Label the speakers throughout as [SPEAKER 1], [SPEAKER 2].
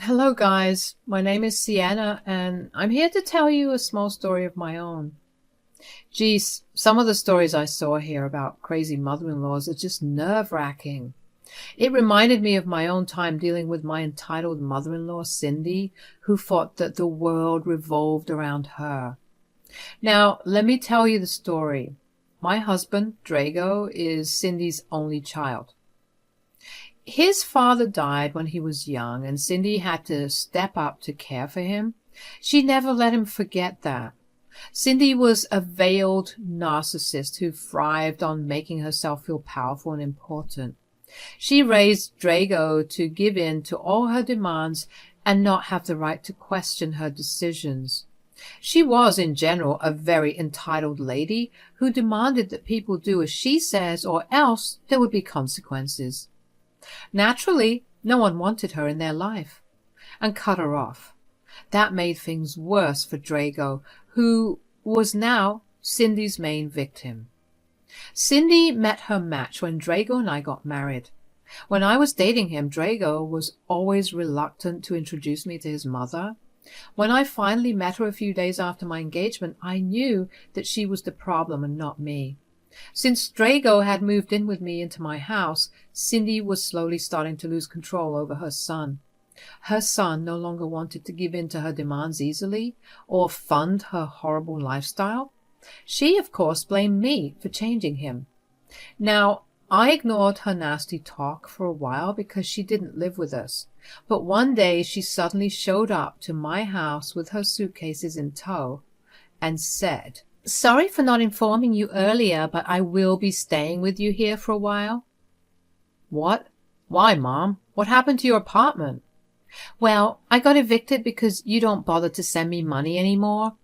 [SPEAKER 1] Hello, guys. My name is Sienna, and I'm here to tell you a small story of my own. Geez, some of the stories I saw here about crazy mother-in-laws are just nerve-wracking. It reminded me of my own time dealing with my entitled mother-in-law, Cindy, who thought that the world revolved around her. Now, let me tell you the story. My husband, Drago, is Cindy's only child. His father died when he was young, and Cindy had to step up to care for him. She never let him forget that. Cindy was a veiled narcissist who thrived on making herself feel powerful and important. She raised Drago to give in to all her demands and not have the right to question her decisions. She was, in general, a very entitled lady who demanded that people do as she says, or else there would be consequences. Naturally, no one wanted her in their life and cut her off. That made things worse for Drago, who was now Cindy's main victim. Cindy met her match when Drago and I got married. When I was dating him, Drago was always reluctant to introduce me to his mother. When I finally met her a few days after my engagement, I knew that she was the problem and not me. Since Drago had moved in with me into my house, Cindy was slowly starting to lose control over her son. Her son no longer wanted to give in to her demands easily or fund her horrible lifestyle. She, of course, blamed me for changing him. Now, I ignored her nasty talk for a while because she didn't live with us. But one day she suddenly showed up to my house with her suitcases in tow and said, "Sorry for not informing you earlier, but I will be staying with you here for a while." What? Why, Mom? What happened to your apartment? Well, I got evicted because you don't bother to send me money anymore.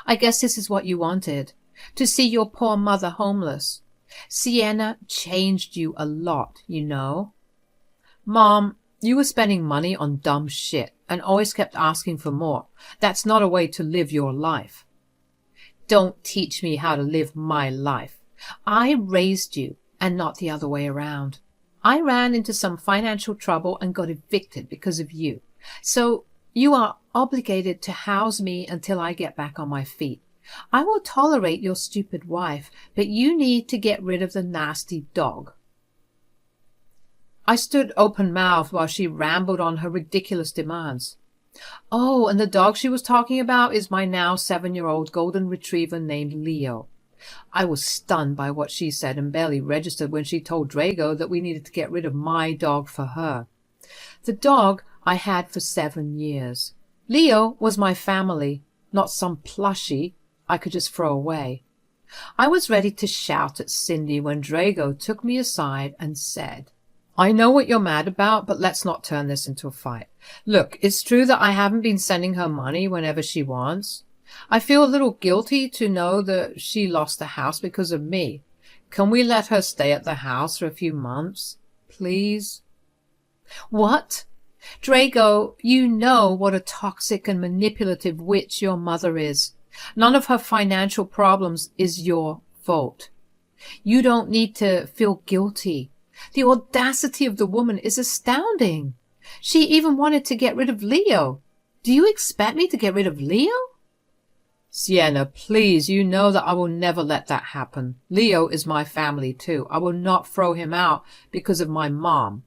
[SPEAKER 1] I guess this is what you wanted, to see your poor mother homeless. Sienna changed you a lot, you know. Mom, you were spending money on dumb shit and always kept asking for more. That's not a way to live your life. Don't teach me how to live my life. I raised you and not the other way around. I ran into some financial trouble and got evicted because of you. So you are obligated to house me until I get back on my feet. I will tolerate your stupid wife, but you need to get rid of the nasty dog. I stood open-mouthed while she rambled on her ridiculous demands. Oh, and the dog she was talking about is my now 7-year-old golden retriever named Leo. I was stunned by what she said and barely registered when she told Drago that we needed to get rid of my dog for her. The dog I had for 7 years. Leo was my family, not some plushie I could just throw away. I was ready to shout at Cindy when Drago took me aside and said, "I know what you're mad about, but let's not turn this into a fight. Look, it's true that I haven't been sending her money whenever she wants. I feel a little guilty to know that she lost the house because of me. Can we let her stay at the house for a few months, please?" What? Drago, you know what a toxic and manipulative witch your mother is. None of her financial problems is your fault. You don't need to feel guilty. The audacity of the woman is astounding. She even wanted to get rid of Leo. Do you expect me to get rid of Leo? Sienna, please, you know that I will never let that happen. Leo is my family too. I will not throw him out because of my mom.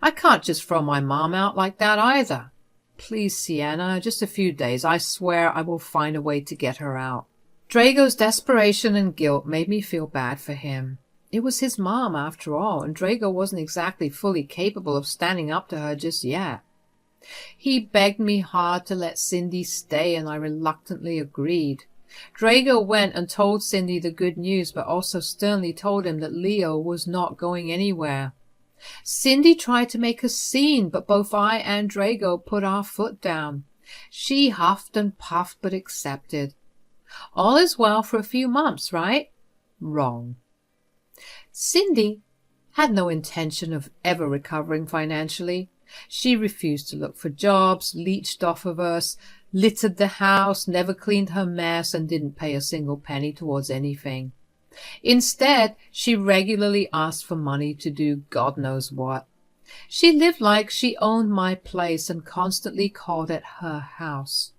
[SPEAKER 1] I can't just throw my mom out like that either. Please, Sienna, just a few days. I swear I will find a way to get her out. Drago's desperation and guilt made me feel bad for him. It was his mom, after all, and Drago wasn't exactly fully capable of standing up to her just yet. He begged me hard to let Cindy stay, and I reluctantly agreed. Drago went and told Cindy the good news, but also sternly told him that Leo was not going anywhere. Cindy tried to make a scene, but both I and Drago put our foot down. She huffed and puffed, but accepted. All is well for a few months, right? Wrong. Cindy had no intention of ever recovering financially. She refused to look for jobs, leached off of us, littered the house, never cleaned her mess, and didn't pay a single penny towards anything. Instead, she regularly asked for money to do God knows what. She lived like she owned my place and constantly called it her house.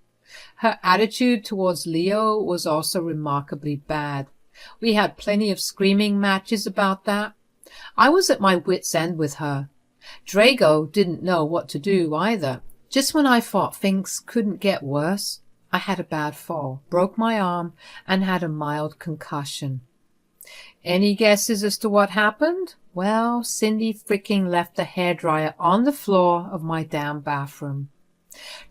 [SPEAKER 1] Her attitude towards Leo was also remarkably bad. We had plenty of screaming matches about that. I was at my wit's end with her. Drago didn't know what to do either. Just when I thought things couldn't get worse, I had a bad fall, broke my arm, and had a mild concussion. Any guesses as to what happened? Well, Cindy freaking left the hairdryer on the floor of my damn bathroom.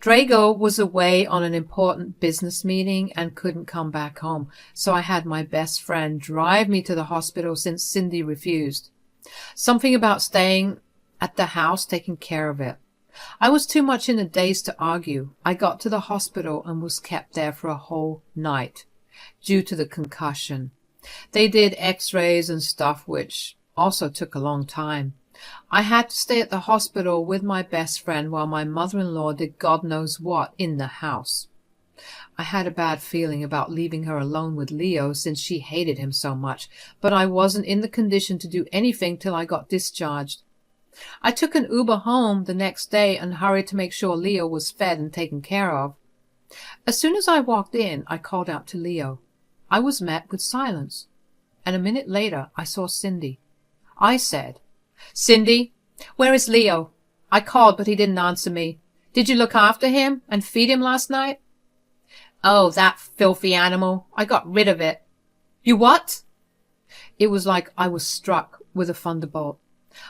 [SPEAKER 1] Drago was away on an important business meeting and couldn't come back home, so I had my best friend drive me to the hospital since Cindy refused. Something about staying at the house taking care of it. I was too much in a daze to argue. I got to the hospital and was kept there for a whole night due to the concussion. They did x-rays and stuff, which also took a long time. I had to stay at the hospital with my best friend while my mother-in-law did God knows what in the house. I had a bad feeling about leaving her alone with Leo since she hated him so much, but I wasn't in the condition to do anything till I got discharged. I took an Uber home the next day and hurried to make sure Leo was fed and taken care of. As soon as I walked in, I called out to Leo. I was met with silence, and a minute later I saw Cindy. I said, "Cindy, where is Leo? I called, but he didn't answer me. Did you look after him and feed him last night?" "Oh, that filthy animal. I got rid of it." "You what?" It was like I was struck with a thunderbolt.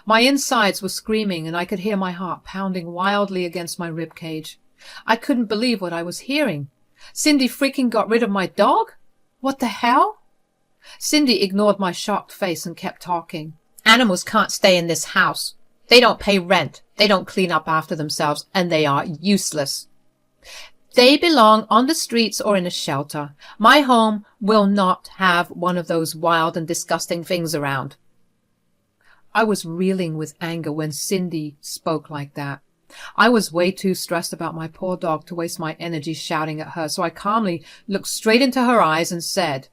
[SPEAKER 1] My insides were screaming, and I could hear my heart pounding wildly against my rib cage. I couldn't believe what I was hearing. Cindy freaking got rid of my dog? What the hell? Cindy ignored my shocked face and kept talking. "Animals can't stay in this house. They don't pay rent. They don't clean up after themselves, and they are useless. They belong on the streets or in a shelter. My home will not have one of those wild and disgusting things around." I was reeling with anger when Cindy spoke like that. I was way too stressed about my poor dog to waste my energy shouting at her, so I calmly looked straight into her eyes and said,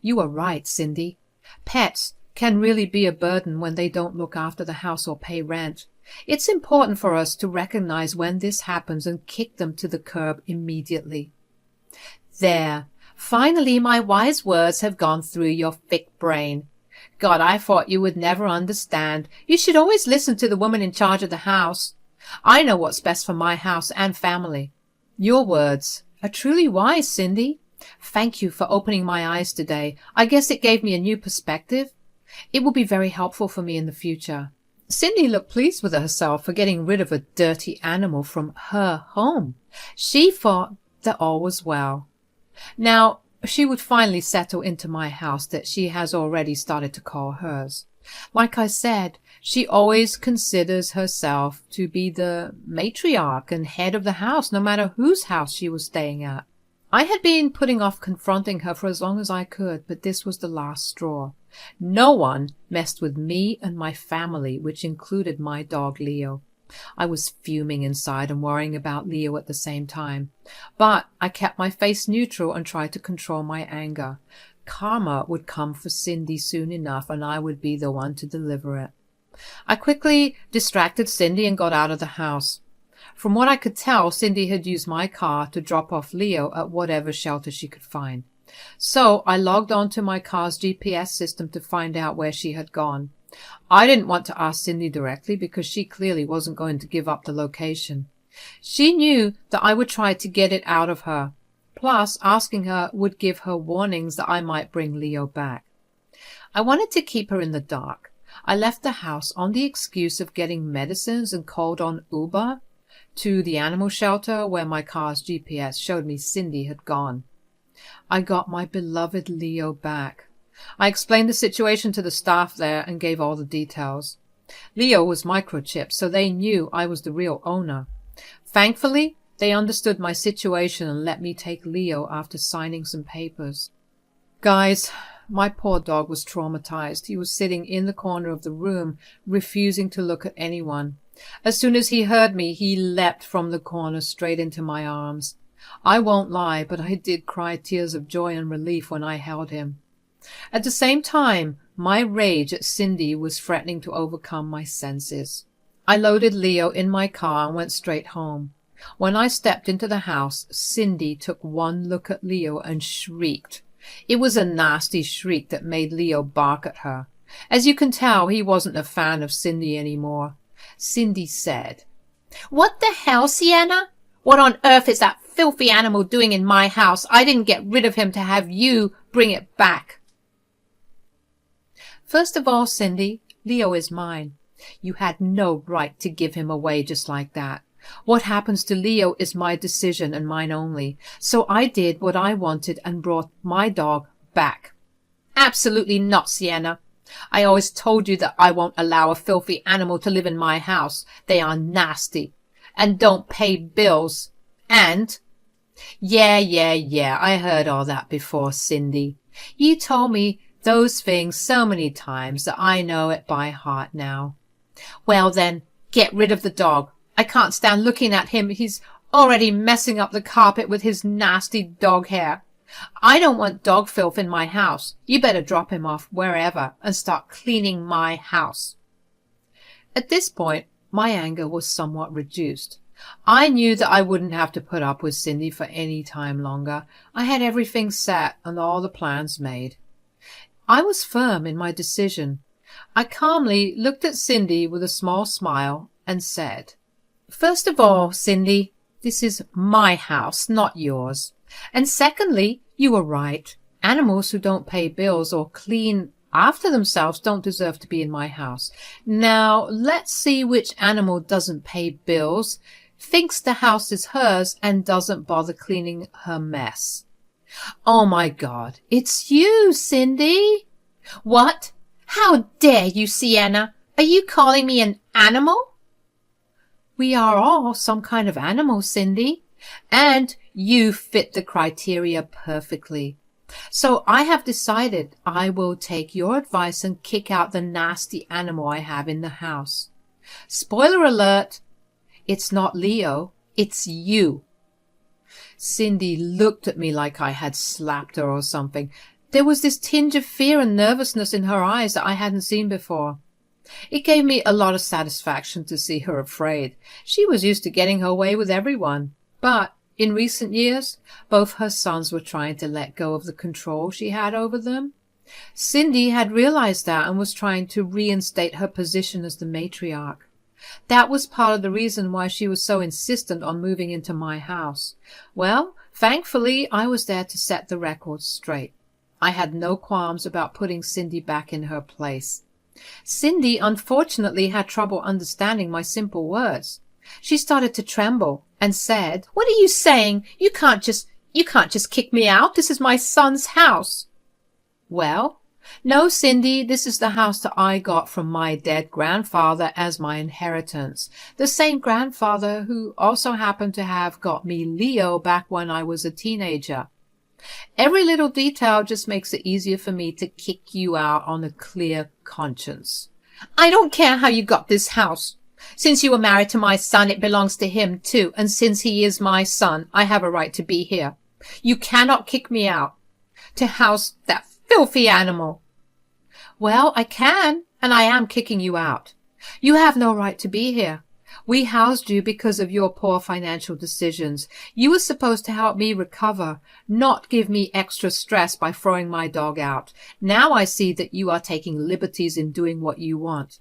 [SPEAKER 1] "You are right, Cindy. Pets can really be a burden when they don't look after the house or pay rent. It's important for us to recognize when this happens and kick them to the curb immediately." There, finally my wise words have gone through your thick brain. God, I thought you would never understand. You should always listen to the woman in charge of the house. I know what's best for my house and family. Your words are truly wise, Cindy. Thank you for opening my eyes today. I guess it gave me a new perspective. It will be very helpful for me in the future. Cindy looked pleased with herself for getting rid of a dirty animal from her home. She thought that all was well. Now, she would finally settle into my house that she has already started to call hers. Like I said, she always considers herself to be the matriarch and head of the house, no matter whose house she was staying at. I had been putting off confronting her for as long as I could, but this was the last straw. No one messed with me and my family, which included my dog Leo. I was fuming inside and worrying about Leo at the same time. But I kept my face neutral and tried to control my anger. Karma would come for Cindy soon enough, and I would be the one to deliver it. I quickly distracted Cindy and got out of the house. From what I could tell, Cindy had used my car to drop off Leo at whatever shelter she could find. So I logged on to my car's GPS system to find out where she had gone. I didn't want to ask Cindy directly because she clearly wasn't going to give up the location. She knew that I would try to get it out of her. Plus, asking her would give her warnings that I might bring Leo back. I wanted to keep her in the dark. I left the house on the excuse of getting medicines and called on Uber to the animal shelter where my car's GPS showed me Cindy had gone. I got my beloved Leo back. I explained the situation to the staff there and gave all the details. Leo was microchipped, so they knew I was the real owner. Thankfully, they understood my situation and let me take Leo after signing some papers. Guys, my poor dog was traumatized. He was sitting in the corner of the room, refusing to look at anyone. As soon as he heard me, he leapt from the corner straight into my arms. I won't lie, but I did cry tears of joy and relief when I held him. At the same time, my rage at Cindy was threatening to overcome my senses. I loaded Leo in my car and went straight home. When I stepped into the house, Cindy took one look at Leo and shrieked. It was a nasty shriek that made Leo bark at her. As you can tell, he wasn't a fan of Cindy anymore. Cindy said, "What the hell, Sienna? What on earth is that filthy animal doing in my house? I didn't get rid of him to have you bring it back." "First of all, Cindy, Leo is mine. You had no right to give him away just like that. What happens to Leo is my decision and mine only. So I did what I wanted and brought my dog back." "Absolutely not, Sienna. I always told you that I won't allow a filthy animal to live in my house. They are nasty and don't pay bills. And—" Yeah, I heard all that before, Cindy. You told me those things so many times that I know it by heart now. Well then, get rid of the dog. I can't stand looking at him. He's already messing up the carpet with his nasty dog hair. I don't want dog filth in my house. You better drop him off wherever and start cleaning my house. At this point, my anger was somewhat reduced. I knew that I wouldn't have to put up with Cindy for any time longer. I had everything set and all the plans made. I was firm in my decision. I calmly looked at Cindy with a small smile and said, "First of all, Cindy, this is my house, not yours. And secondly, you were right. Animals who don't pay bills or clean after themselves don't deserve to be in my house. Now, let's see which animal doesn't pay bills, thinks the house is hers, and doesn't bother cleaning her mess." "Oh my God, it's you, Cindy." "What? How dare you, Sienna? Are you calling me an animal?" "We are all some kind of animal, Cindy, and you fit the criteria perfectly. So I have decided I will take your advice and kick out the nasty animal I have in the house. Spoiler alert, it's not Leo, it's you." Cindy looked at me like I had slapped her or something. There was this tinge of fear and nervousness in her eyes that I hadn't seen before. It gave me a lot of satisfaction to see her afraid. She was used to getting her way with everyone. But in recent years, both her sons were trying to let go of the control she had over them. Cindy had realized that and was trying to reinstate her position as the matriarch. That was part of the reason why she was so insistent on moving into my house. Well, thankfully, I was there to set the record straight. I had no qualms about putting Cindy back in her place. Cindy, unfortunately, had trouble understanding my simple words. She started to tremble and said, "What are you saying? You can't just kick me out. This is my son's house." "Well, no, Cindy, this is the house that I got from my dead grandfather as my inheritance. The same grandfather who also happened to have got me Leo back when I was a teenager. Every little detail just makes it easier for me to kick you out on a clear conscience." "I don't care how you got this house. Since you were married to my son, it belongs to him too, and since he is my son, I have a right to be here. You cannot kick me out to house that filthy animal." "Well, I can, and I am kicking you out. You have no right to be here. We housed you because of your poor financial decisions. You were supposed to help me recover, not give me extra stress by throwing my dog out. Now I see that you are taking liberties in doing what you want.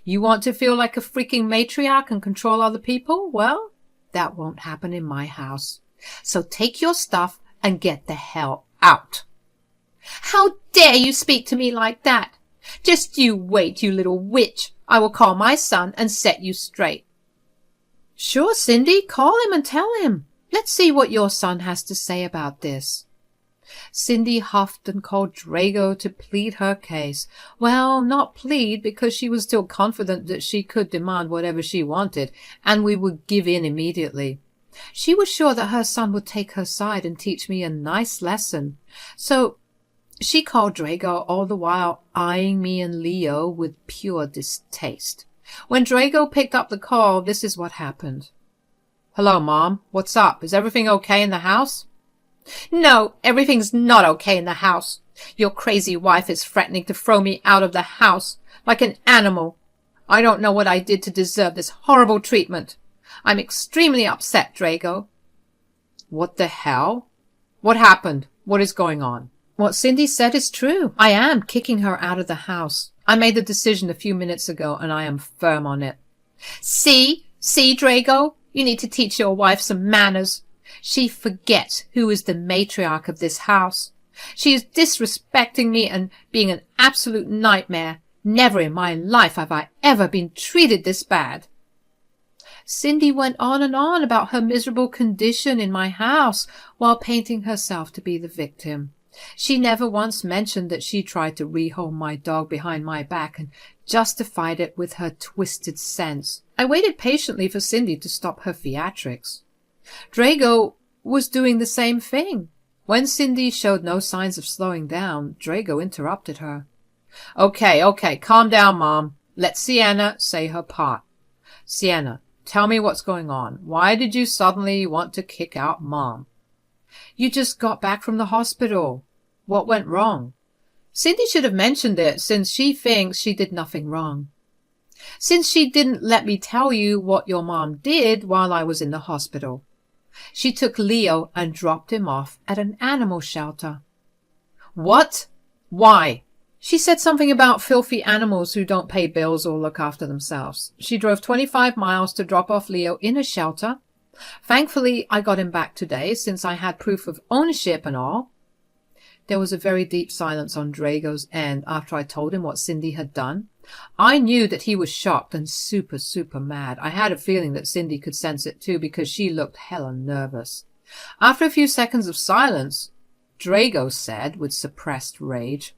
[SPEAKER 1] You want to feel like a freaking matriarch and control other people? Well, that won't happen in my house. So take your stuff and get the hell out." "How dare you speak to me like that? Just you wait, you little witch. I will call my son and set you straight." "Sure, Cindy, call him and tell him. Let's see what your son has to say about this." Cindy huffed and called Drago to plead her case. Well, not plead, because she was still confident that she could demand whatever she wanted, and we would give in immediately. She was sure that her son would take her side and teach me a nice lesson. So she called Drago, all the while eyeing me and Leo with pure distaste. When Drago picked up the call, this is what happened. "Hello, Mom. What's up? Is everything okay in the house?" "No, everything's not okay in the house. Your crazy wife is threatening to throw me out of the house like an animal. I don't know what I did to deserve this horrible treatment. I'm extremely upset, Drago. What the hell? What happened? What is going on? What Cindy said is true. I am kicking her out of the house. I made the decision a few minutes ago, and I am firm on it. See, Drago? You need to teach your wife some manners. She forgets who is the matriarch of this house. She is disrespecting me and being an absolute nightmare. Never in my life have I ever been treated this bad. Cindy went on and on about her miserable condition in my house while painting herself to be the victim. She never once mentioned that she tried to rehome my dog behind my back and justified it with her twisted sense. I waited patiently for Cindy to stop her theatrics. Drago was doing the same thing. When Cindy showed no signs of slowing down, Drago interrupted her. Okay, calm down, Mom. Let Sienna say her part. Sienna, tell me what's going on. Why did you suddenly want to kick out Mom? You just got back from the hospital. What went wrong? Cindy should have mentioned it, since she thinks she did nothing wrong. Since she didn't let me tell you what your mom did while I was in the hospital. She took Leo and dropped him off at an animal shelter. What? Why? She said something about filthy animals who don't pay bills or look after themselves. She drove 25 miles to drop off Leo in a shelter. Thankfully, I got him back today, since I had proof of ownership and all. There was a very deep silence on Drago's end after I told him what Cindy had done. I knew that he was shocked and super mad. I had a feeling that Cindy could sense it too, because she looked hella nervous. After a few seconds of silence, Drago said with suppressed rage,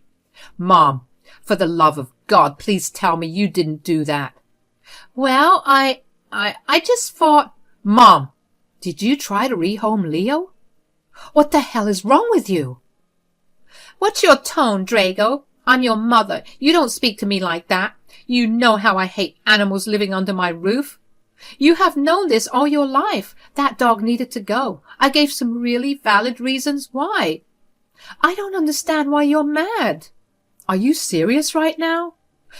[SPEAKER 1] Mom, for the love of God, please tell me you didn't do that. Well, I just thought... Mom, did you try to rehome Leo? What the hell is wrong with you? What's your tone, Drago? I'm your mother. You don't speak to me like that. You know how I hate animals living under my roof. You have known this all your life. That dog needed to go. I gave some really valid reasons why. I don't understand why you're mad. Are you serious right now?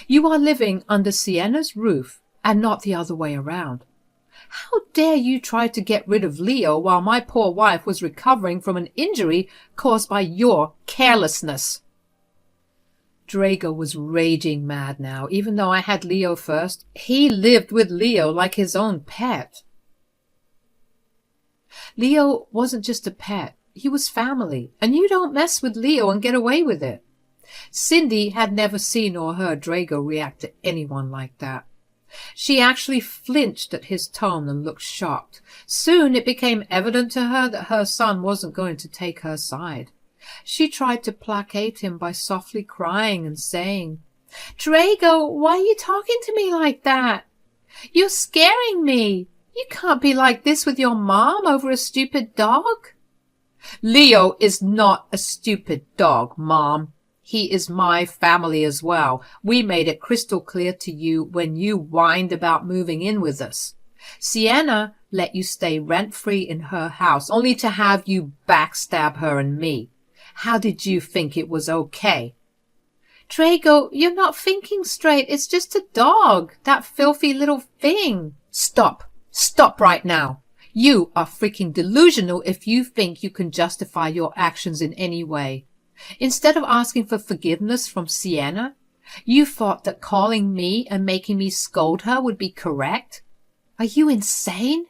[SPEAKER 1] You are living under Sienna's roof and not the other way around. How dare you try to get rid of Leo while my poor wife was recovering from an injury caused by your carelessness? Drago was raging mad now. Even though I had Leo first, he lived with Leo like his own pet. Leo wasn't just a pet. He was family, and you don't mess with Leo and get away with it. Cindy had never seen or heard Drago react to anyone like that. She actually flinched at his tone and looked shocked. Soon it became evident to her that her son wasn't going to take her side. She tried to placate him by softly crying and saying, Drago, why are you talking to me like that? You're scaring me. You can't be like this with your mom over a stupid dog. Leo is not a stupid dog, Mom. He is my family as well. We made it crystal clear to you when you whined about moving in with us. Sienna let you stay rent-free in her house, only to have you backstab her and me. How did you think it was okay? Drago, you're not thinking straight. It's just a dog. That filthy little thing. Stop. Stop right now. You are freaking delusional if you think you can justify your actions in any way. Instead of asking for forgiveness from Sienna, you thought that calling me and making me scold her would be correct? Are you insane?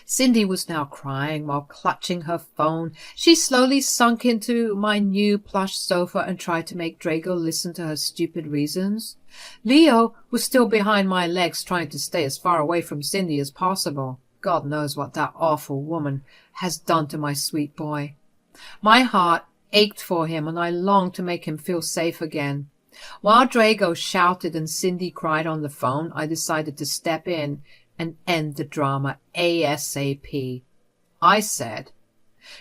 [SPEAKER 1] Cindy was now crying while clutching her phone. She slowly sunk into my new plush sofa and tried to make Drago listen to her stupid reasons. Leo was still behind my legs, trying to stay as far away from Cindy as possible. God knows what that awful woman has done to my sweet boy. My heart ached for him, and I longed to make him feel safe again. While Drago shouted and Cindy cried on the phone, I decided to step in and end the drama ASAP. I said,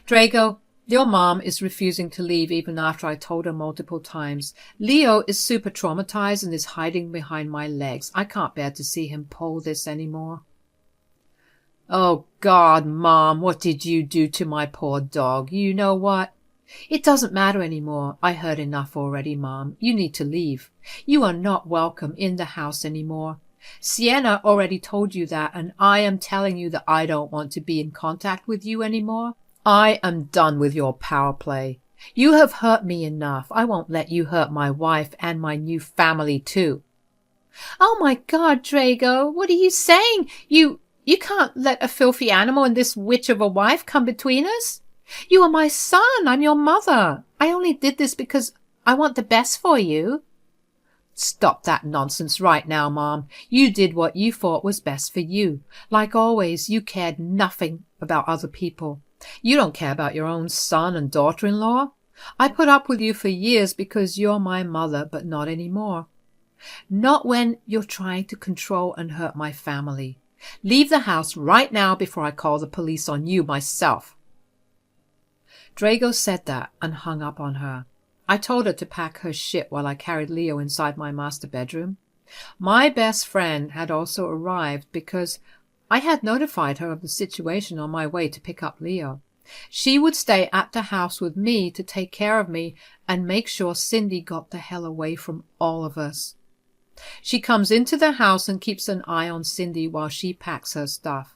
[SPEAKER 1] Drago, your mom is refusing to leave even after I told her multiple times. Leo is super traumatized and is hiding behind my legs. I can't bear to see him pull this anymore. Oh, God, Mom, what did you do to my poor dog? You know what? It doesn't matter anymore. I heard enough already, Mom. You need to leave. You are not welcome in the house anymore. Sienna already told you that, and I am telling you that I don't want to be in contact with you anymore. I am done with your power play. You have hurt me enough. I won't let you hurt my wife and my new family too. Oh my God, Drago, what are you saying? You can't let a filthy animal and this witch of a wife come between us. You are my son. I'm your mother. I only did this because I want the best for you. Stop that nonsense right now, Mom. You did what you thought was best for you. Like always, you cared nothing about other people. You don't care about your own son and daughter-in-law. I put up with you for years because you're my mother, but not anymore. Not when you're trying to control and hurt my family. Leave the house right now before I call the police on you myself. Drago said that and hung up on her. I told her to pack her shit while I carried Leo inside my master bedroom. My best friend had also arrived because I had notified her of the situation on my way to pick up Leo. She would stay at the house with me to take care of me and make sure Cindy got the hell away from all of us. She comes into the house and keeps an eye on Cindy while she packs her stuff.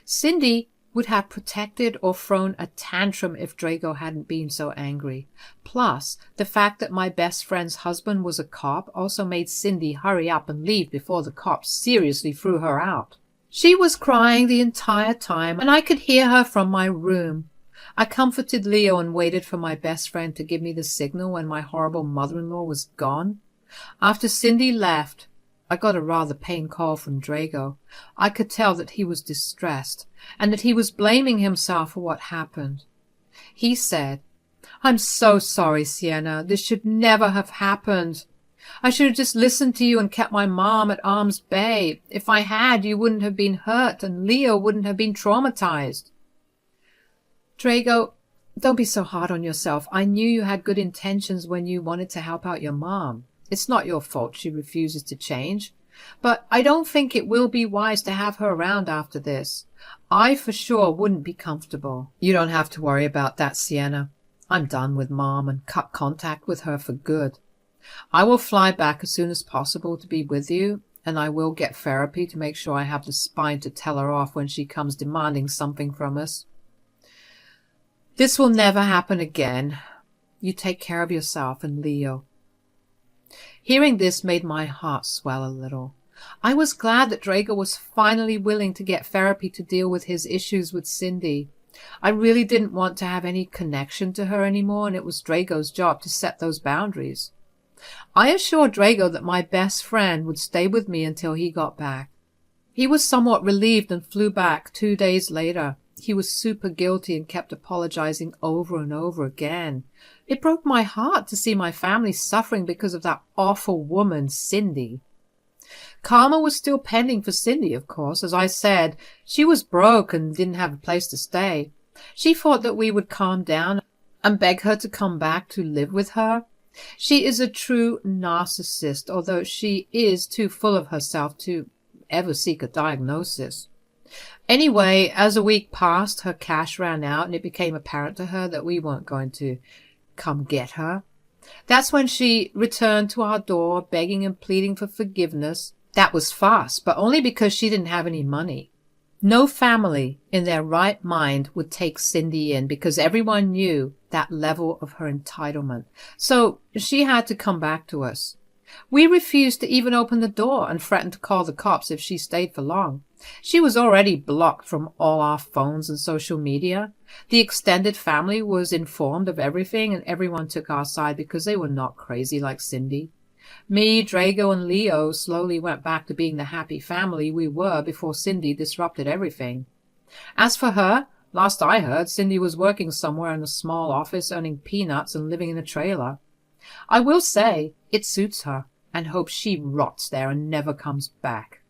[SPEAKER 1] Cindy would have protected or thrown a tantrum if Drago hadn't been so angry. Plus, the fact that my best friend's husband was a cop also made Cindy hurry up and leave before the cops seriously threw her out. She was crying the entire time, and I could hear her from my room. I comforted Leo and waited for my best friend to give me the signal when my horrible mother-in-law was gone. After Cindy left, I got a rather pained call from Drago. I could tell that he was distressed and that he was blaming himself for what happened. He said, "I'm so sorry, Sienna. This should never have happened. I should have just listened to you and kept my mom at arm's bay. If I had, you wouldn't have been hurt and Leo wouldn't have been traumatized." Drago, don't be so hard on yourself. I knew you had good intentions when you wanted to help out your mom. It's not your fault she refuses to change. But I don't think it will be wise to have her around after this. I for sure wouldn't be comfortable. You don't have to worry about that, Sienna. I'm done with Mom and cut contact with her for good. I will fly back as soon as possible to be with you, and I will get therapy to make sure I have the spine to tell her off when she comes demanding something from us. This will never happen again. You take care of yourself and Leo. Hearing this made my heart swell a little. I was glad that Drago was finally willing to get therapy to deal with his issues with Cindy. I really didn't want to have any connection to her anymore, and it was Drago's job to set those boundaries. I assured Drago that my best friend would stay with me until he got back. He was somewhat relieved and flew back 2 days later. He was super guilty and kept apologizing over and over again. It broke my heart to see my family suffering because of that awful woman, Cindy. Karma was still pending for Cindy, of course. As I said, she was broke and didn't have a place to stay. She thought that we would calm down and beg her to come back to live with her. She is a true narcissist, although she is too full of herself to ever seek a diagnosis. Anyway, as a week passed, her cash ran out and it became apparent to her that we weren't going to come get her. That's when she returned to our door, begging and pleading for forgiveness. That was fast, but only because she didn't have any money. No family in their right mind would take Cindy in because everyone knew that level of her entitlement. So she had to come back to us. We refused to even open the door and threatened to call the cops if she stayed for long. She was already blocked from all our phones and social media. The extended family was informed of everything, and everyone took our side because they were not crazy like Cindy. Me, Drago, and Leo slowly went back to being the happy family we were before Cindy disrupted everything. As for her, last I heard, Cindy was working somewhere in a small office, earning peanuts and living in a trailer. I will say it suits her, and hope she rots there and never comes back.